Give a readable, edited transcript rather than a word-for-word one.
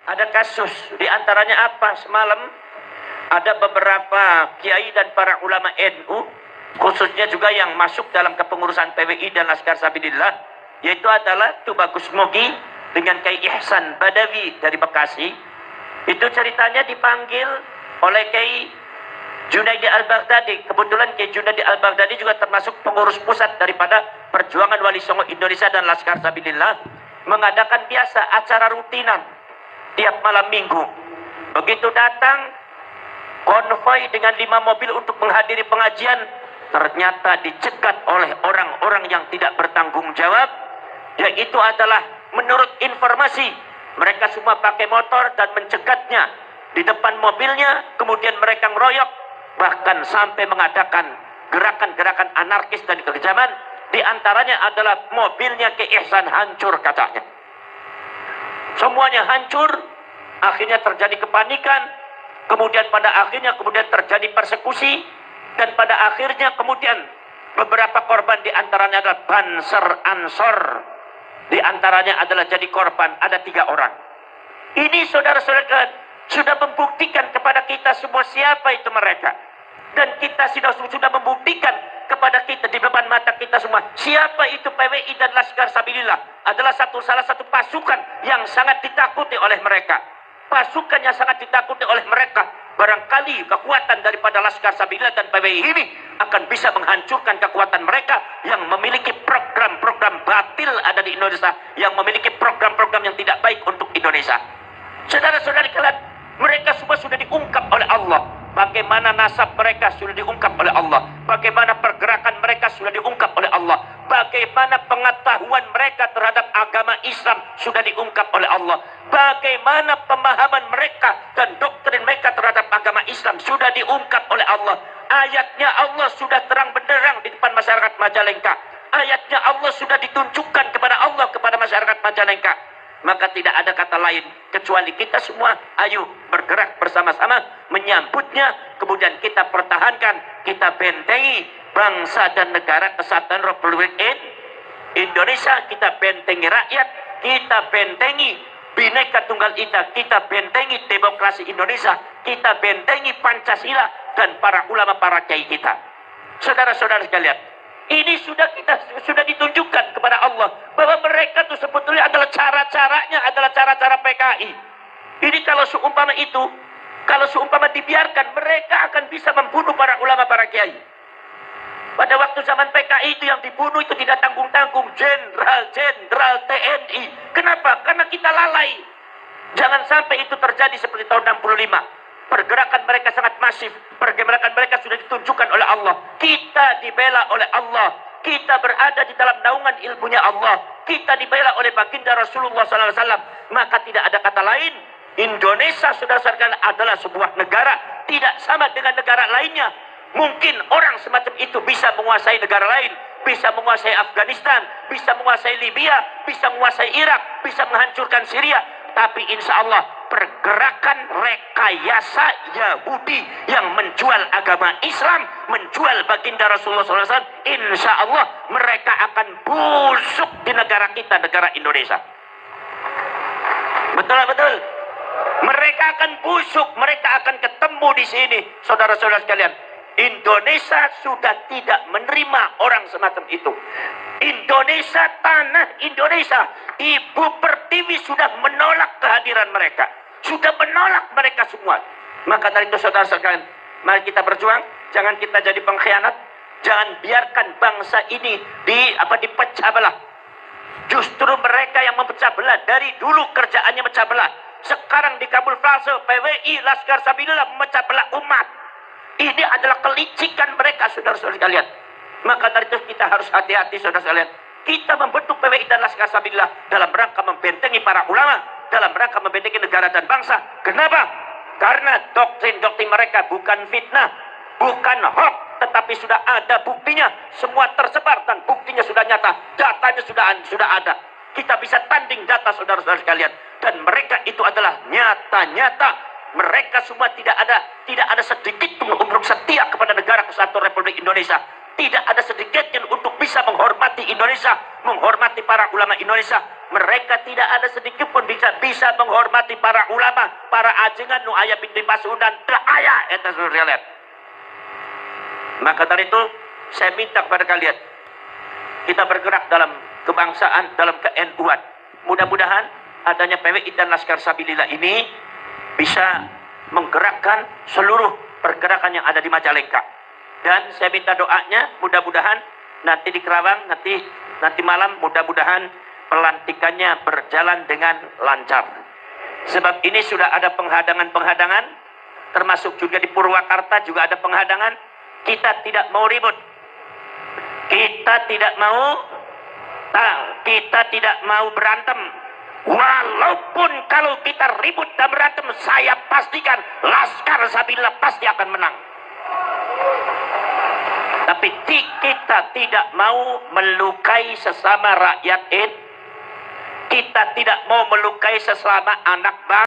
Ada kasus, di antaranya apa? Semalam ada beberapa kiai dan para ulama NU, khususnya juga yang masuk dalam kepengurusan PWI dan Laskar Sabilillah, yaitu adalah Tubagus Mogi dengan Kiai Ihsan Badawi dari Bekasi. Itu ceritanya dipanggil oleh Kiai Junaidi Al-Baghdadi. Kebetulan Kiai Junaidi Al-Baghdadi juga termasuk pengurus pusat daripada Perjuangan Wali Songo Indonesia dan Laskar Sabilillah, mengadakan biasa acara rutinan tiap malam minggu. Begitu datang konvoi dengan 5 mobil untuk menghadiri pengajian, ternyata dicegat oleh orang-orang yang tidak bertanggung jawab, yaitu adalah menurut informasi mereka semua pakai motor dan mencegatnya di depan mobilnya, kemudian mereka ngeroyok, bahkan sampai mengadakan gerakan-gerakan anarkis dan kekejaman. Di antaranya adalah mobilnya Kiai Ihsan hancur katanya. Semuanya hancur, akhirnya terjadi kepanikan, kemudian pada akhirnya terjadi persekusi, dan pada akhirnya kemudian beberapa korban di antaranya adalah Banser Ansor, di antaranya adalah jadi korban, ada 3 orang. Ini saudara-saudara sudah membuktikan kepada kita semua siapa itu mereka, dan kita sudah membuktikan kepada kita di depan mata kita semua siapa itu PWI dan Laskar Sabilillah. Adalah salah satu pasukan yang sangat ditakuti oleh mereka, pasukan yang sangat ditakuti oleh mereka. Barangkali kekuatan daripada Laskar Sabilillah dan PWI ini akan bisa menghancurkan kekuatan mereka yang memiliki program-program batil ada di Indonesia, yang memiliki program-program yang tidak baik untuk Indonesia. Saudara-saudari kalian, mereka semua sudah diungkap oleh Allah. Bagaimana nasab mereka sudah diungkap oleh Allah. Bagaimana pergerakan mereka sudah diungkap oleh Allah. Bagaimana pengetahuan mereka terhadap agama Islam sudah diungkap oleh Allah. Bagaimana pemahaman mereka dan doktrin mereka terhadap agama Islam sudah diungkap oleh Allah. Ayatnya Allah sudah terang benderang di depan masyarakat Majalengka. Ayatnya Allah sudah ditunjukkan kepada Allah, kepada masyarakat Majalengka. Maka tidak ada kata lain kecuali kita semua ayo bergerak bersama-sama menyambutnya, kemudian kita pertahankan, kita bentengi bangsa dan negara kesatuan Republik Indonesia, kita bentengi rakyat, kita bentengi Bhinneka Tunggal Ika, kita bentengi demokrasi Indonesia, kita bentengi Pancasila dan para ulama, para kiai kita. Saudara-saudara sekalian, ini sudah ditunjukkan kepada Allah bahwa mereka itu sebetulnya adalah cara-caranya adalah cara-cara PKI. Ini kalau seumpama dibiarkan, mereka akan bisa membunuh para ulama, para kiai. Pada waktu zaman PKI itu yang dibunuh itu tidak tanggung-tanggung, jenderal TNI. Kenapa? Karena kita lalai. Jangan sampai itu terjadi seperti tahun 65. Pergerakan mereka sangat masif. Pergerakan mereka sudah ditunjukkan oleh Allah. Kita dibela oleh Allah. Kita berada di dalam naungan ilmunya Allah. Kita dibela oleh baginda Rasulullah SAW. Maka tidak ada kata lain. Indonesia, saudara-saudara, adalah sebuah negara. Tidak sama dengan negara lainnya. Mungkin orang semacam itu bisa menguasai negara lain. Bisa menguasai Afghanistan. Bisa menguasai Libya. Bisa menguasai Irak. Bisa menghancurkan Syria. Tapi insya Allah pergerakan rekayasa Yahudi yang menjual agama Islam, menjual baginda Rasulullah SAW, insya Allah mereka akan busuk di negara kita, negara Indonesia. Betul. Mereka akan busuk, mereka akan ketemu di sini, saudara-saudara sekalian. Indonesia sudah tidak menerima orang semacam itu. Indonesia, tanah Indonesia, Ibu Pertiwi sudah menolak kehadiran mereka, sudah menolak mereka semua. Maka dari itu saudara sekalian, mari kita berjuang. Jangan kita jadi pengkhianat. Jangan biarkan bangsa ini dipecah belah. Justru mereka yang memecah belah. Dari dulu kerjaannya mecah belah. Sekarang dikamuflase PWI, Laskar Sabilillah memecah belah umat. Ini adalah kelicikan mereka, saudara-saudara sekalian. Maka dari itu kita harus hati-hati, saudara sekalian. Kita membentuk PWI dan Laskar Sabilillah dalam rangka membentengi para ulama, dalam rangka membentengi negara dan bangsa. Kenapa? Karena doktrin-doktrin mereka bukan fitnah, bukan hoax, tetapi sudah ada buktinya. Semua tersebar dan buktinya sudah nyata. Datanya sudah ada. Kita bisa tanding data, saudara-saudara sekalian. Dan mereka itu adalah nyata-nyata. Mereka semua tidak ada sedikit pun umur setia kepada negara kesatuan Republik Indonesia. tidak ada sedikitnya untuk bisa menghormati Indonesia, menghormati para ulama Indonesia. Mereka tidak ada sedikit pun bisa menghormati para ulama, para ajengan nu aya binti Pasudan, teu aya eta seluruh lihat. Maka dari itu saya minta kepada kalian, kita bergerak dalam kebangsaan, dalam ke-NU-an. Mudah-mudahan adanya PWI dan Laskar Sabilillah ini bisa menggerakkan seluruh pergerakan yang ada di Majalengka. Dan saya minta doanya, mudah-mudahan nanti di Kerawang, nanti malam, mudah-mudahan pelantikannya berjalan dengan lancar. Sebab ini sudah ada penghadangan-penghadangan, termasuk juga di Purwakarta juga ada penghadangan. Kita tidak mau ribut. Kita tidak mau berantem. Walaupun kalau kita ribut dan berantem, saya pastikan Laskar Sabilillah pasti akan menang. Tapi kita tidak mau melukai sesama rakyat kita tidak mau melukai sesama anak bangsa.